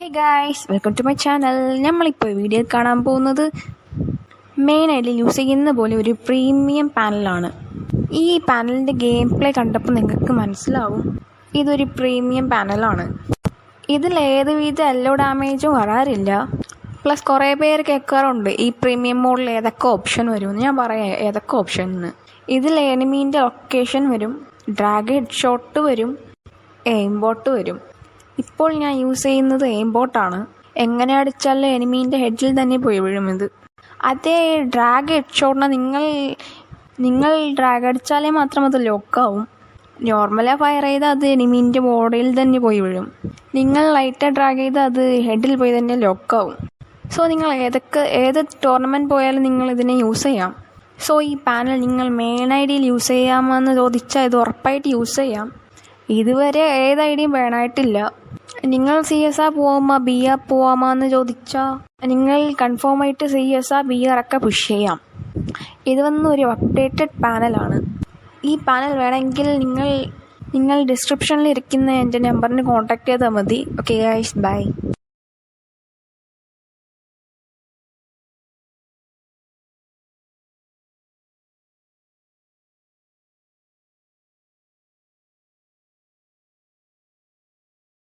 Hey guys, welcome to my channel. നമ്മളിപ്പോൾ video കാണാൻ പോകുന്നത് മെയിനായിട്ട് യൂസ് ചെയ്യുന്ന പോലെ ഒരു പ്രീമിയം പാനലാണ്. ഈ പാനലിൻ്റെ ഗെയിം പ്ലേ കണ്ടപ്പോൾ നിങ്ങൾക്ക് മനസ്സിലാവും ഇതൊരു പ്രീമിയം പാനലാണ്. ഇതിൽ ഏതുവിധ എല്ലോ ഡാമേജും വരാറില്ല. പ്ലസ് കുറേ പേര് കേൾക്കാറുണ്ട് ഈ പ്രീമിയം മോഡിൽ ഏതൊക്കെ ഓപ്ഷൻ വരുമെന്ന്. ഞാൻ പറയാം ഏതൊക്കെ ഓപ്ഷൻ എന്ന്. ഇതിൽ എനിമീൻ്റെ ലൊക്കേഷൻ വരും, ഡ്രാഗ് ഹെഡ് ഷോട്ട് വരും, എയിം ബോട്ട് വരും. ഇപ്പോൾ ഞാൻ യൂസ് ചെയ്യുന്നത് എയിം ബോട്ടാണ്. എങ്ങനെ അടിച്ചാലും എനിമീൻ്റെ ഹെഡിൽ തന്നെ പോയി വീഴും ഇത്. അതേ ഡ്രാഗ് ഹെഡ് ഷോട്ടിനെ നിങ്ങൾ ഡ്രാഗ് അടിച്ചാലേ മാത്രം അത് ലോക്കാവും. നോർമലായി ഫയർ ചെയ്താൽ അത് എനിമീൻ്റെ ബോഡിയിൽ തന്നെ പോയി വീഴും. നിങ്ങൾ ലൈറ്റായി ഡ്രാഗ് ചെയ്താൽ അത് ഹെഡിൽ പോയി തന്നെ ലോക്കാവും. സോ നിങ്ങൾ ഏത് ടൂർണമെൻറ്റ് പോയാലും നിങ്ങൾ ഇതിനെ യൂസ് ചെയ്യാം. സോ ഈ പാനൽ നിങ്ങൾ മെയിൻ ഐഡിയിൽ യൂസ് ചെയ്യാമെന്ന് ചോദിച്ചാൽ ഇത് ഉറപ്പായിട്ട് യൂസ് ചെയ്യാം. ഇതുവരെ ഏത് ഐഡിയും വേണമായിട്ടില്ല. നിങ്ങൾ CS പോവാമോ BR പോവാമോ എന്ന് ചോദിച്ചാൽ നിങ്ങൾ കൺഫേം ആയിട്ട് CS BR ഒക്കെ പുഷ് ചെയ്യാം. ഇത് ഒരു അപ്ഡേറ്റഡ് പാനലാണ്. ഈ പാനൽ വേണമെങ്കിൽ നിങ്ങൾ ഡിസ്ക്രിപ്ഷനിൽ ഇരിക്കുന്ന എൻ്റെ നമ്പറിന് കോൺടാക്ട് ചെയ്താൽ മതി. Okay guys, by.